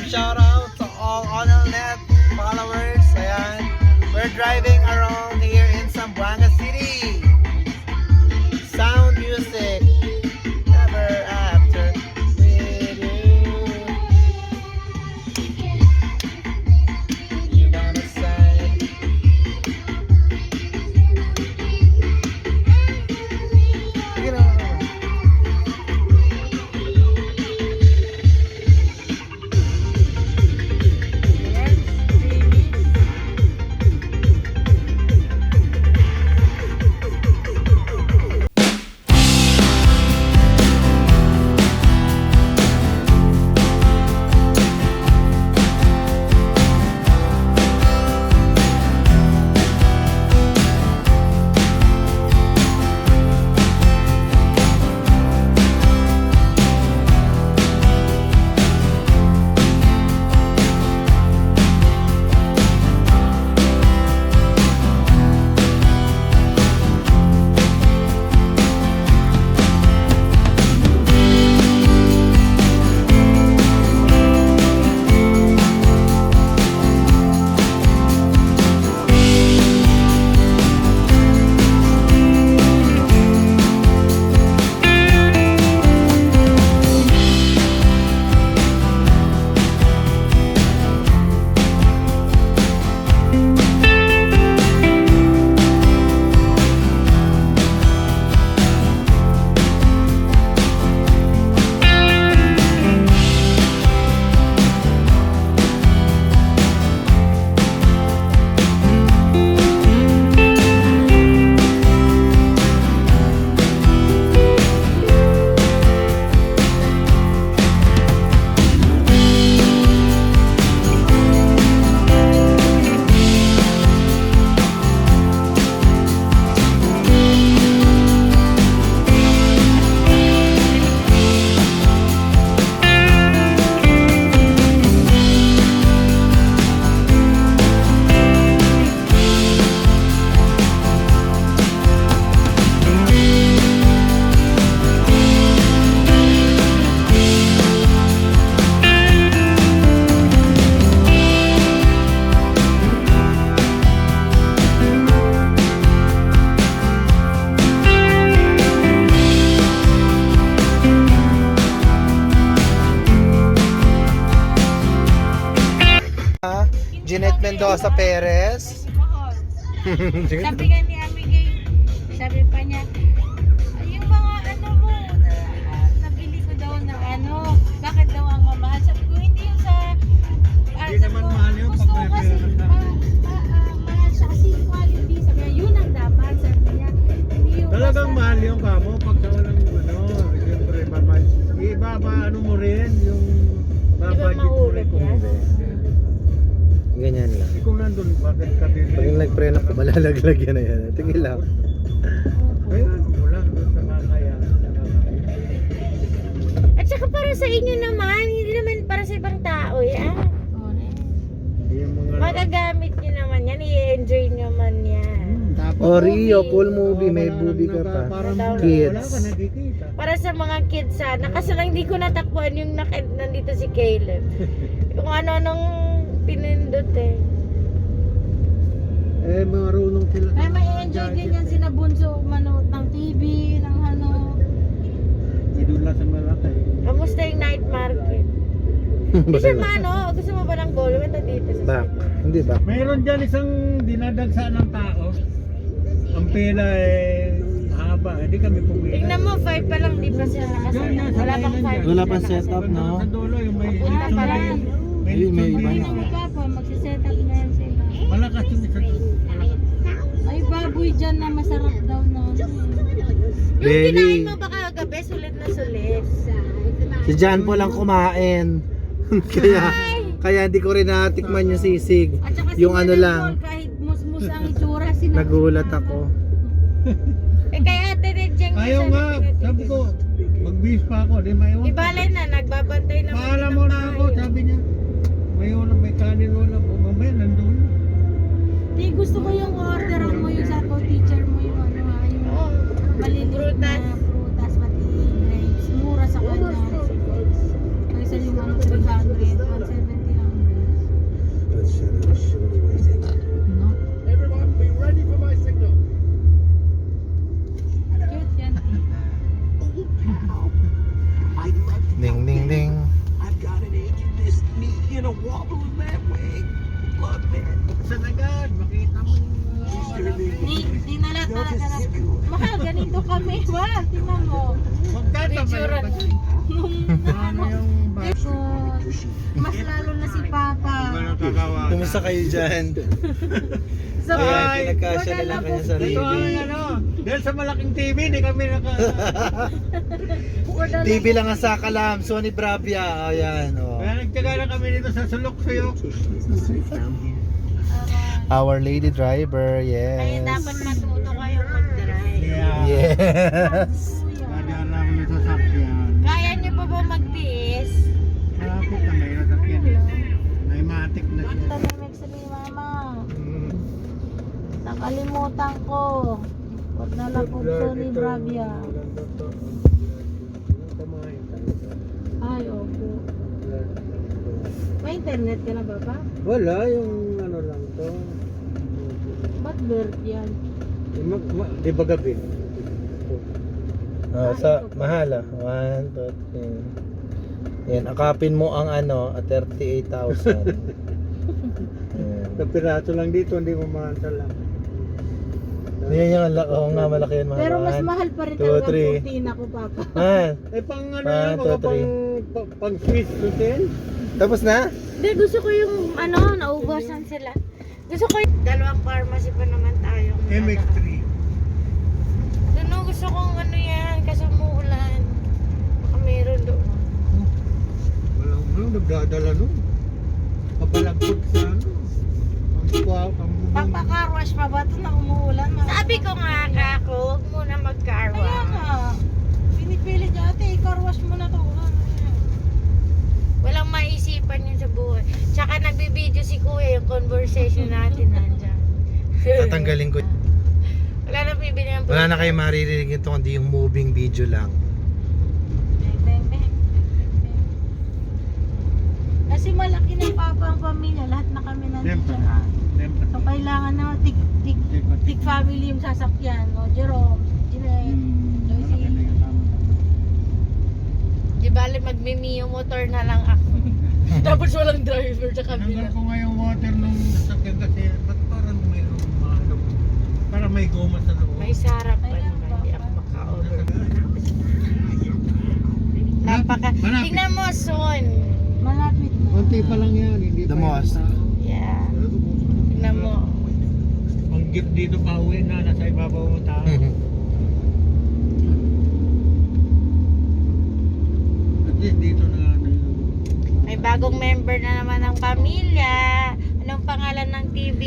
shout out to all OnLNet followers. Ayan, we're driving around here in Zamboanga City. Sound music, ever after with you. You wanna say? Sige na. Jeanette Mendoza Perez. Sabi nga ni Amigay, sabi pa niya, yung mga ano mo, nabili ko daw na ano, bakit daw ang mamahal? Sabi ko, hindi yung sa, Hindi naman mahal yung gusto ko kasi, mahal siya kasi quality. Sabi niya, yun ang dapat, sabi niya. Hindi yung Talagang basta- mahal yung kamo pag sa walang ano, siyempre mamahal. Iba ba ano mo rin yung babadget mo rin kung hindi. Ganyan lang. Kung nandun, bakit ka din? Pag yung nag-preno ko, malalaglag yan na yan. Tingin lang. Kaya ano mo lang doon sa kakaya. At saka para sa inyo naman, hindi naman para sa ibang tao yan. Yung mga Magagamit nyo naman yan, i-enjoy naman yan. Rio, full movie. May movie ka pa. Kids. Wala ka nakikita. Para sa mga kids sana, kasi lang hindi ko natakbuhan yung nandito si Caleb. Kung ano-anong pinindot eh. Eh, marunong sila. Kaya may enjoy din yan sina Bunso manood ng TV, ng ano. Idula sa Malakay. Kamusta yung night market? Hindi siya mano, gusto mo ba ng gold? Ito dito sa Back. Hindi back. Mayroon dyan isang dinadagsaan ng tao. Ang pila eh haba. Hindi kami pumila. Tingnan mo, 5 pa lang, di pa sila nakasaya. Wala pang 5. Wala pang setup, no? Sa dulo yung may Punta pa lang. May iba Hindi na. na magkapa, magsiset up na yan sila. malakas yung isa. Ay baboy dyan na masarap daw na. Yung Very. kinain mo baka gabi, sulit na sulit. Si John po lang kumain. kaya hindi ko rin natikman yung sisig. At saka Yung si ano Nanay lang. Paul, kahit musmus ang itsura, sinabi Nagulat na ako. Eh kaya ate Rejeng, Ayaw nga, sabi ko, magbihis pa ako, di maiwan. Ibalay na, nagbabantay naman. Paalam mo na ako, sabi niya. May kanin ulam po, mamaya nandun. Di gusto ko yung orderan mo yung sa co-teacher mo yung ano ha, yung Oo. maliliit na prutas pati grapes. Mura sa kanya. Kaysa yung ano 300. 170 lang. No? Everyone, be ready for my signal. Cute yan. Ding, ding, ding. I've got an ache in this knee and a wobble in that way. Look, man. Buksan agad, makita mo. Dinala talaga na. Mahal, ganito kami. Mahal, tingnan mo. Picturean. Ano yung So, mas lalo na si Papa. tatawa? Kumusta kayo dyan? So, Ayan, pinagkasya nila ang kanyang Ito sarili. ang ano, dahil sa malaking TV, di kami TV lang ang sakalam, Sony Bravia. Ayan, oh. Kaya nagtaga na kami dito sa sulok-suyok. Our lady driver, Kaya yes. dapat matuto kayo mag-drive. Yeah. Yes. Kaya na kami sa sakyan. Kaya niyo pa ba magtiis? Malapit na may nasakyan. May matik na siya. Tanimik sa ni Mama. Nakalimutan ko. Huwag na lang kung Sony Bravia. Ay, opo. May internet ka na ba pa? Wala, yung ano lang to. Ba't bird yan? Di ba gabi? Sa mahal ah. 1, 2, 3. Yan, akapin mo ang ano, 38,000. Yan. Sa piraso lang dito, hindi mo makanta lang. Yan yung oo nga, malaki yan mga Pero mas kawan. mahal pa rin 2, talaga 3. kurtina ko, Papa. Ah, Eh pang ano One, lang, two, mga pang Swiss hotel. tapos na? Hindi, gusto ko yung ano, naubasan sila. Gusto ko yung dalawang pharmacy pa naman tayo. MX3. Doon gusto kong ano yan, kasi umuulan. Baka meron doon. Walang nagdadala nun. Kapalagpot sa ano. Ang Pagpa-carwash pa ba ito na umuulan? Sabi ko nga, kako, huwag muna mag-carwa. Kaya nga. Pinipilit niya, ate, i-carwash mo na ito. Walang maisipan yun sa buhay. Tsaka nagbibideo si Kuya, yung conversation natin nandiyan. Tatanggalin ko. Wala na bibili ng Wala na kayo maririnig ito kundi yung moving video lang. Kasi malaki ng Papa ang pamilya. Lahat na kami nandito. So, kailangan na tig family yung sasakyan. No? Jerome, Jeanette, Joyce. Di bale magmimiyo motor na lang ako. Tapos walang driver sa kabila. Tinanggal ko nga yung water nung sasakyan kasi ba't parang mayroong ano, parang may goma sa loob. May sarap pa naman, hindi ako maka-over. Malapit. Tingnan mo, son. Malapit na. Konti pa lang yan, hindi The pa mosque. Yeah. Tingnan mo. Ang gift dito pa uwi na, nasa ibabaw mo tao. At least dito na ano yun. May bagong member na naman ng pamilya. Anong pangalan ng TV?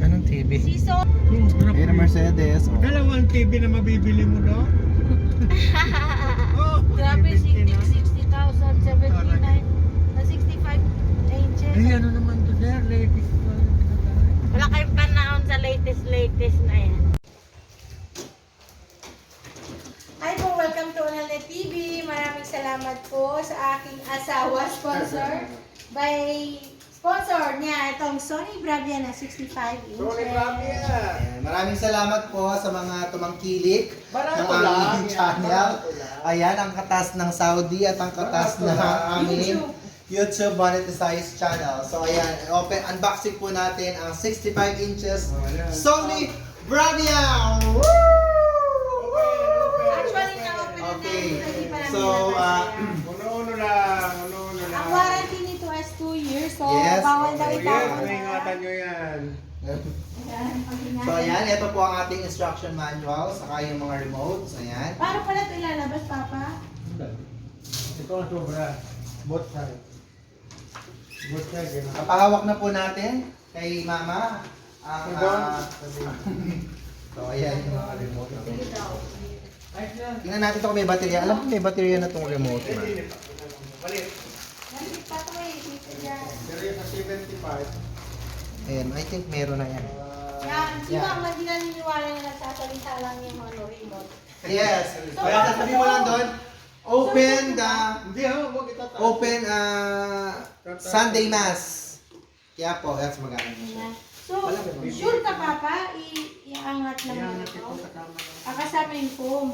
Anong TV? Si Son. Ayun ang Mercedes. Oh. Dalawang TV na mabibili mo doon? Oh, Grabe, 70 na. 60,000, 79, na 65 inches. Eh, ano naman to sir, latest pa. Wala kayong panahon sa latest na yan. Hi po, welcome to Onalnet TV. Maraming salamat po sa aking asawa, sponsor. Sponsor niya itong Sony Bravia na 65 inches. Ayan, maraming salamat po sa mga tumangkilik Barato ng lang. aming channel. Ayan, ang katas ng Saudi at ang katas ng aming YouTube monetized channel. So ayan, unboxing po natin ang 65 inches Sony Bravia! Woo! Actually, na-open na Okay. natin kasi pa namin So, nabasaya. Uno-uno lang, uno-uno lang. Ang warranty nito is 2 years, so Yes. bawal daw Yes, itapon ingatan nyo yan. Ayan, pag-ingatan. So ayan, ito po ang ating instruction manual, saka yung mga remotes. Ayan. Paano pala ito ilalabas, Papa? Ito ang sobra. Both side. Both side, yun. Kapahawak na po natin kay Mama ang so ayan yung mga remote. Tingnan natin ito kung may baterya. Alam ko may baterya na itong remote. Balik. Nandito pa ito eh, dito dyan. Pero yung sa 75. Ayan, I think meron na yan. Yan, si Yeah. Mama, hindi naniniwala na nagsasalita lang yung ano, remote. Yes. Kaya sasabihin mo lang doon, Open the Hindi ho, huwag itataas. open Sunday Mass. Kaya po, that's maganda siya. Ayan. So, sure ka Papa, iangat lang Iyangat ito. ito sa kama. Kasama yung foam.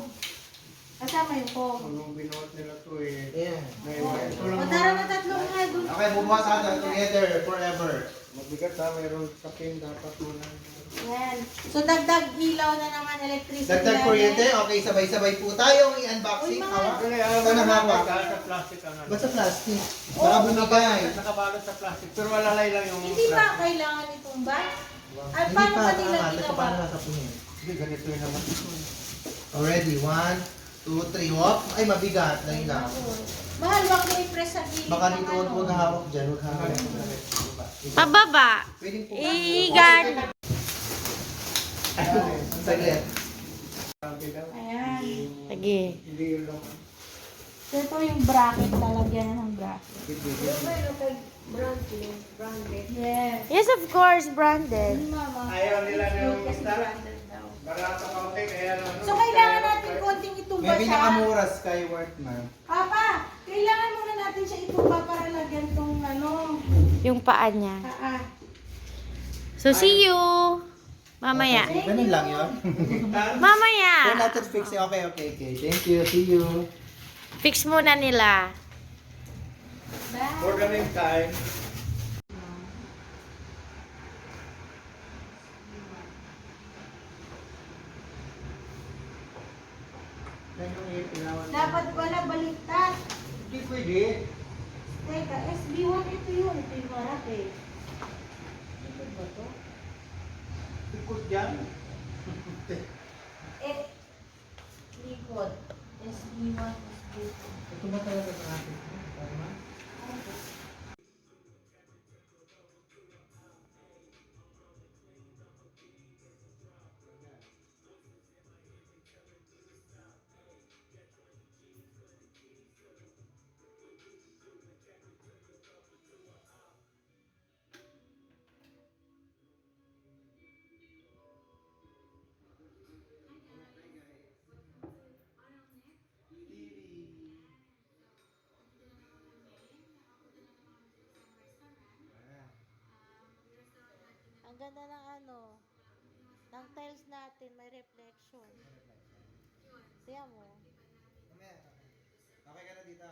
Kasama yung foam. Nung binuhat nila to eh. Yeah. Ito lang O tara na tatlo nga doon. Okay, bubuhat tayo together forever. Mabigat ha, mayroon kapin dapat muna. Yan. So dagdag ilaw na naman, electricity. Dagdag natin. kuryente. Okay, sabay-sabay po tayong i-unboxing. Uy, mga- Hawak. Actually, Ito na hawak. Sa plastic ang ano. Ba't sa plastic? Baka bumigay. Nakabalot sa plastic, pero malalay lang yung Hindi ba plastic. kailangan itong bag? At Hindi paano pa, pa nila tama. Ito paano ginawa? nasa punin? Hindi, ganito yun naman. Already, 1, 2, 3, whoop. Ay, mabigat. Lain lang. Mahal, baka may press sa gilid. Baka ng dito ano. huwag hawak dyan. Huwag hawak. Pababa. Pwedeng po. Igan. Saglit. Ayan. Sige. Hindi yun lang. So ito yung bracket, talagyan ng bracket. Yes. Yes, of course, branded. Hindi mama. Ayaw nila na yung Kasi star. branded daw. Barato kaunti, kaya ano. So kailangan natin konting itumba May siya. pinakamura Skyward, ma'am. Papa, kailangan muna natin siya itumba para lagyan tong ano. Yung paa niya. Ah. So, see you. Mamaya. Ganun lang yun. Mamaya. Then natin fixing. Okay. Thank you. See you. Fix muna nila. Bye. For the meantime, Dapat pala baliktad. hindi pwede. Teka, SB1 ito yun. Ito yung harap eh. Ito ba to? Ikot dyan. Eh, likod. SB1, SB2. Ito ba talaga sa akin? Tama? Ang ganda ng ano, ng tiles natin, may reflection. Tiyan mo. Okay ka na dito.